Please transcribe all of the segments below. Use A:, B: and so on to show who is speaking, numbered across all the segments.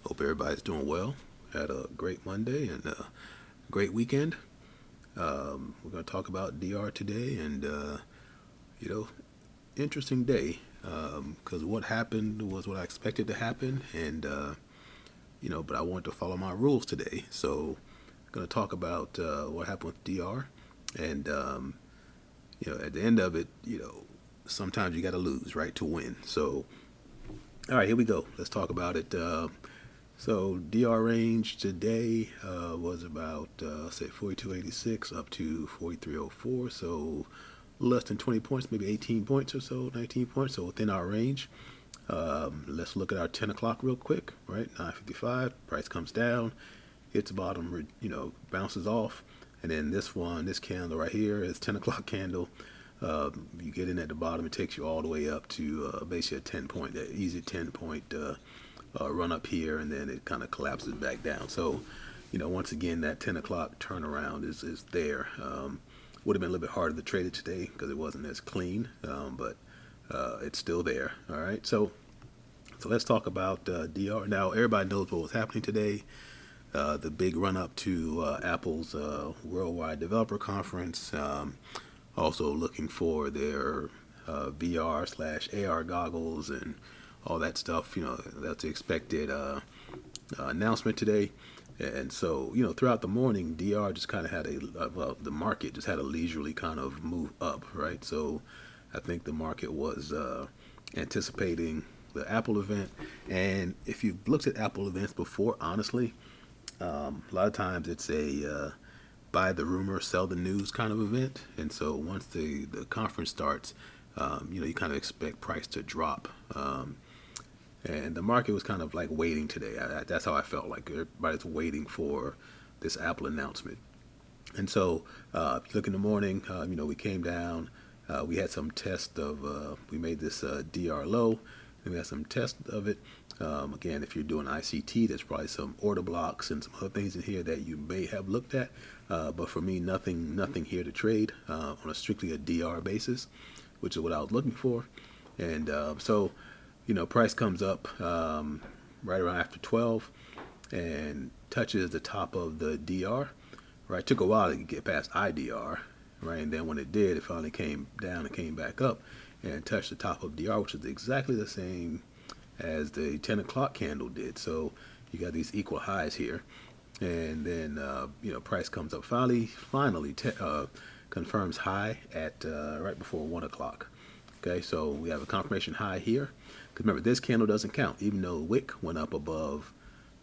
A: Hope everybody's doing well. Had a great Monday and a great weekend. We're going to talk about DR today, and you know, interesting day because what happened was what I expected to happen, and but I wanted to follow my rules today. So, going to talk about what happened with DR, and at the end of it, sometimes you got to lose, right, to win. So, all right, here we go. Let's talk about it. So DR range today was about say 42.86 up to 43.04. So less than 20 points, maybe 18 points or so, 19 points. So within our range. Let's look at our 10 o'clock real quick. Right, 9:55. Price comes down, hits the bottom, bounces off, and then this candle right here is 10 o'clock candle. You get in at the bottom, it takes you all the way up to basically a 10 point, easy 10 point run up here, and then it kind of collapses back down. So, once again, that 10 o'clock turnaround is there. Would have been a little bit harder to trade it today because it wasn't as clean, but it's still there. All right, so let's talk about DR. Now, everybody knows what was happening today. The big run up to Apple's Worldwide Developer Conference. Also looking for their VR/AR goggles and all that stuff. That's the expected announcement today. And so, throughout the morning, DR just kind of had the market just had a leisurely kind of move up, right? So I think the market was anticipating the Apple event. And if you've looked at Apple events before, honestly, a lot of times it's a buy the rumor, sell the news kind of event. And so once the conference starts, you kind of expect price to drop. And the market was kind of like waiting today. That's how I felt, like everybody's waiting for this Apple announcement. And so if you look in the morning, we came down. We had some test of, we made this DR low, and we had some test of it. Again, if you're doing ICT, there's probably some order blocks and some other things in here that you may have looked at. But for me, nothing here to trade on a strictly a DR basis, which is what I was looking for. And so, price comes up right around after 12 and touches the top of the DR. Right, it took a while to get past IDR, right, and then when it did, it finally came down and came back up and touched the top of DR, which is exactly the same as the 10 o'clock candle did. So you got these equal highs here, and then price comes up finally confirms high at right before 1 o'clock. Okay, so we have a confirmation high here. Because remember, this candle doesn't count, even though wick went up above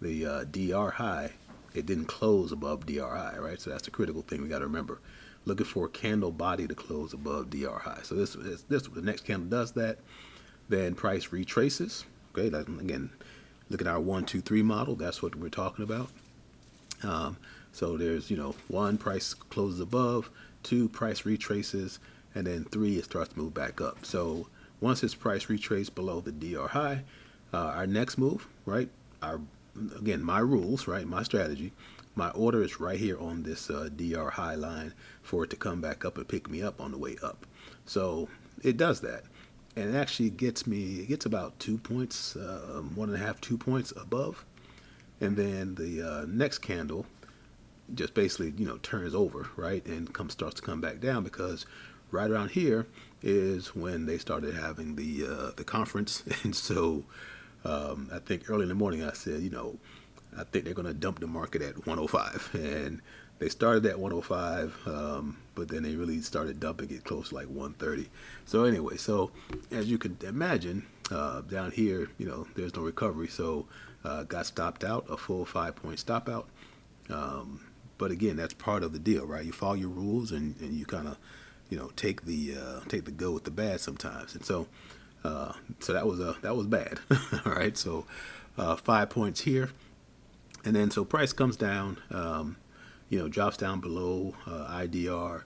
A: the DR high. It didn't close above DR high, right? So that's the critical thing we got to remember. Looking for a candle body to close above DR high. So this the next candle does that. Then price retraces. Okay, again, look at our 1, 2, 3 model. That's what we're talking about. So there's 1, price closes above, 2, price retraces, and then 3, it starts to move back up. So once its price retraces below the DR high, our next move, right? Again, my rules, right? My strategy, my order is right here on this DR high line for it to come back up and pick me up on the way up. So it does that, and it actually gets about 2 points, 1.5, 2 points above, and then the next candle just basically turns over, right, and starts to come back down because right around here is when they started having the conference, and so. I think early in the morning I said, I think they're going to dump the market at 105, and they started at 105, but then they really started dumping it close to like 130. So anyway, so as you could imagine, down here, there's no recovery, so got stopped out, a full 5-point stop out. But again, that's part of the deal, right? You follow your rules, and you kind of, take the good with the bad sometimes, and so. So that was bad. All right, so 5 points here, and then so price comes down, drops down below IDR.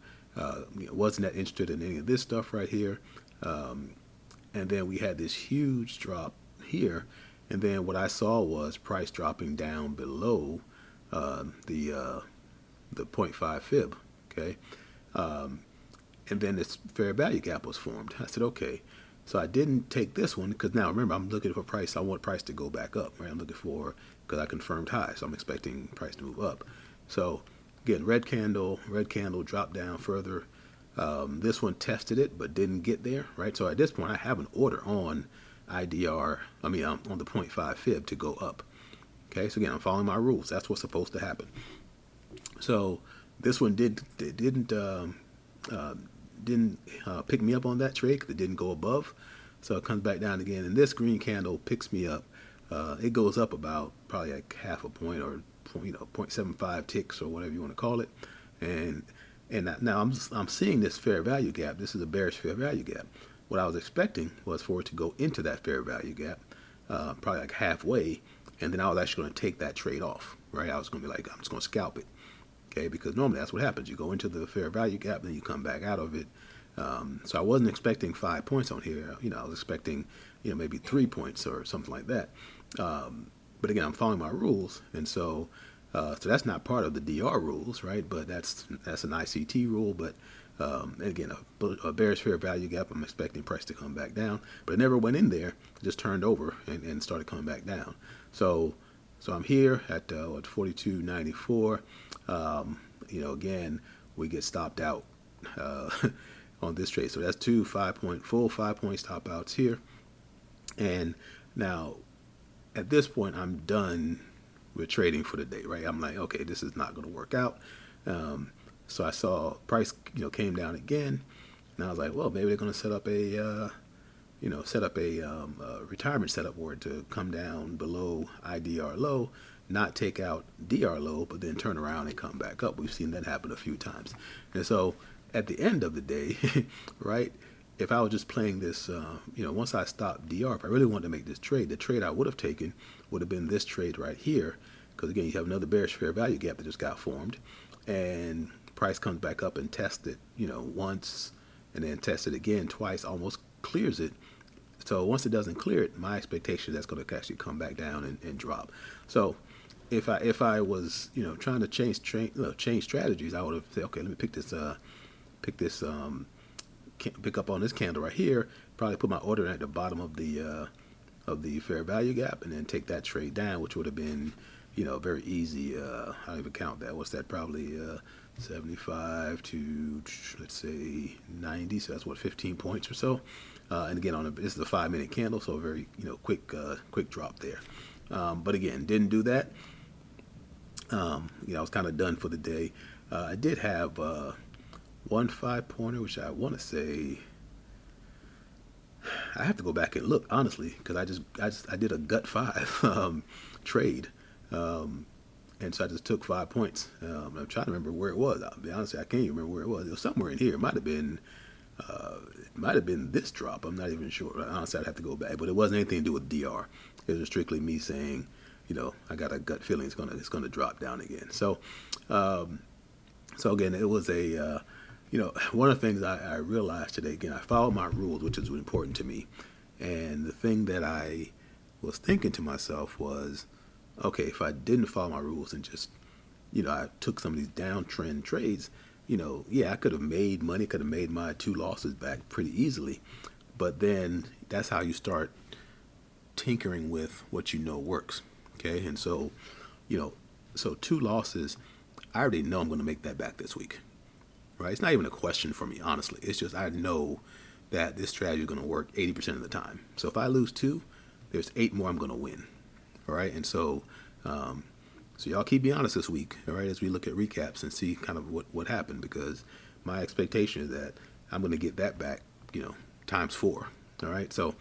A: Wasn't that interested in any of this stuff right here, and then we had this huge drop here, and then what I saw was price dropping down below the 0.5 fib. Okay, and then this fair value gap was formed. I said, okay. So I didn't take this one because now remember I'm looking for price. I want price to go back up, right? I'm looking for, because I confirmed high, so I'm expecting price to move up. So again, red candle, dropped down further. This one tested it but didn't get there, right? So at this point I have an order on IDR. On the .5 fib to go up. Okay, so again I'm following my rules. That's what's supposed to happen. So this one didn't pick me up on that trade because it didn't go above. So it comes back down again, and this green candle picks me up. It goes up about probably like half a point or 0.75 ticks or whatever you want to call it, and now I'm seeing this fair value gap. This is a bearish fair value gap. What I was expecting was for it to go into that fair value gap, probably like halfway, and then I was actually going to take that trade off. Right? I was going to be like, I'm just going to scalp it. Okay, because normally that's what happens. You go into the fair value gap, then you come back out of it. So I wasn't expecting 5 points on here. I was expecting, maybe 3 points or something like that. But again, I'm following my rules, and so that's not part of the DR rules, right? But that's an ICT rule. But again, a bearish fair value gap. I'm expecting price to come back down, but it never went in there. It just turned over and started coming back down. So I'm here at 42.94. Again, we get stopped out on this trade. So that's full 5 point stop outs here. And now at this point, I'm done with trading for the day, right? I'm like, okay, this is not going to work out. So I saw price, came down again, and I was like, well, maybe they're going to set up a retirement setup where to come down below IDR low, not take out DR low, but then turn around and come back up. We've seen that happen a few times. And so at the end of the day, right, if I was just playing this, once I stopped DR, if I really wanted to make this trade, the trade I would have taken would have been this trade right here. Because again, you have another bearish fair value gap that just got formed, and price comes back up and tests it, once, and then tests it again twice, almost clears it. So once it doesn't clear it, my expectation is that's going to actually come back down and drop. So if I was trying to change strategies, I would have said, okay, let me pick up on this candle right here. Probably put my order at the bottom of the fair value gap, and then take that trade down, which would have been very easy. I don't even count that. What's that? Probably 75 to, let's say, 90. So that's 15 points or so. And again, this is a 5 minute candle, so a very quick drop there. But again, didn't do that. I was kind of done for the day. I did have one 5 pointer, which I want to say, I have to go back and look honestly, because I did a gut 5 trade. And so I just took 5 points. I'm trying to remember where it was. I'll be honest, I can't even remember where it was. It was somewhere in here. It might have been this drop. I'm not even sure. Honestly, I'd have to go back. But it wasn't anything to do with DR. It was strictly me saying, I got a gut feeling it's gonna drop down again. So again, it was one of the things I realized today. Again, I followed my rules, which is important to me. And the thing that I was thinking to myself was, okay, if I didn't follow my rules and just, I took some of these downtrend trades, I could have made money, could have made my 2 losses back pretty easily. But then that's how you start tinkering with what works. Okay. And so, so 2 losses, I already know I'm going to make that back this week. Right. It's not even a question for me, honestly. It's just, I know that this strategy is going to work 80% of the time. So if I lose 2, there's 8 more I'm going to win. All right. And so, so y'all keep me honest this week, all right, as we look at recaps and see kind of what happened, because my expectation is that I'm going to get that back, times 4. All right. So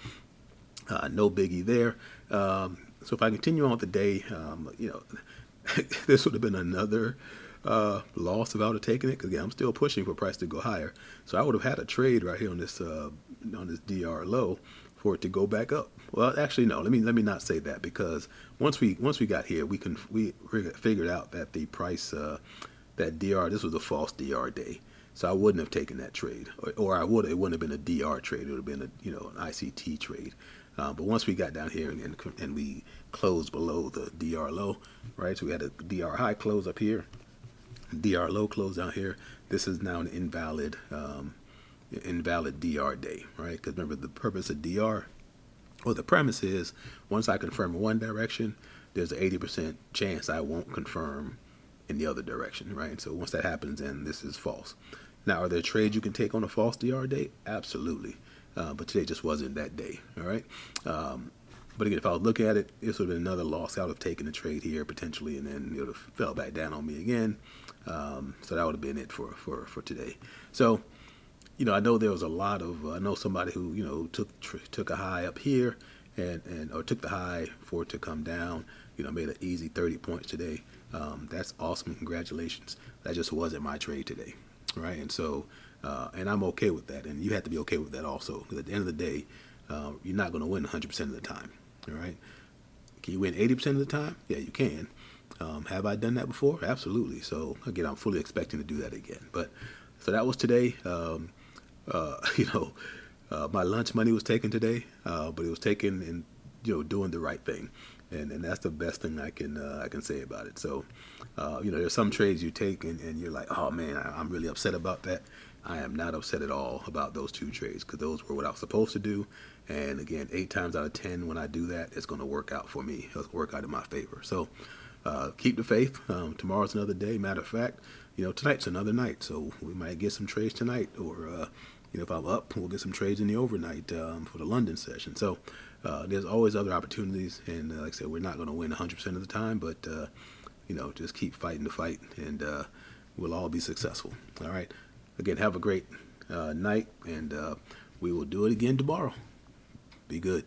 A: no biggie there. So if I continue on with the day, this would have been another loss if I would have taken it, because again, I'm still pushing for price to go higher. So I would have had a trade right here on this DR low for it to go back up. Well, actually, no. Let me not say that, because once we got here, we figured out that the price that DR, this was a false DR day, so I wouldn't have taken that trade, or I would. It wouldn't have been a DR trade. It would have been an ICT trade. But once we got down here and we closed below the DR low, right? So we had a DR high close up here, DR low close down here. This is now an invalid invalid DR day, right? Because remember, the purpose of DR, or the premise is, once I confirm in one direction, there's an 80% chance I won't confirm in the other direction, right? So once that happens, then this is false. Now, are there trades you can take on a false DR day? Absolutely. But today just wasn't that day, all right? But again, if I was looking at it, this would have been another loss. I would have taken a trade here potentially, and then it would have fell back down on me again. So that would have been it for today. So, I know there was a lot of, I know somebody who, took a high up here or took the high for it to come down, made an easy 30 points today. That's awesome. Congratulations. That just wasn't my trade today, right? And so, and I'm okay with that. And you have to be okay with that also, because at the end of the day, you're not going to win 100% of the time, all right? Can you win 80% of the time? Yeah, you can. Have I done that before? Absolutely. So again, I'm fully expecting to do that again. But so that was today. My lunch money was taken today, but it was taken in, doing the right thing, and that's the best thing I can say about it. So, there's some trades you take and you're like, oh man, I'm really upset about that. I am not upset at all about those two trades, because those were what I was supposed to do. And again, 8 times out of 10, when I do that, it's going to work out for me. It'll work out in my favor. So keep the faith. Tomorrow's another day. Matter of fact, tonight's another night. So we might get some trades tonight, or if I'm up, we'll get some trades in the overnight for the London session. So there's always other opportunities. And like I said, we're not going to win 100% of the time, but just keep fighting the fight, and we'll all be successful. All right. Again, have a great night, and we will do it again tomorrow. Be good.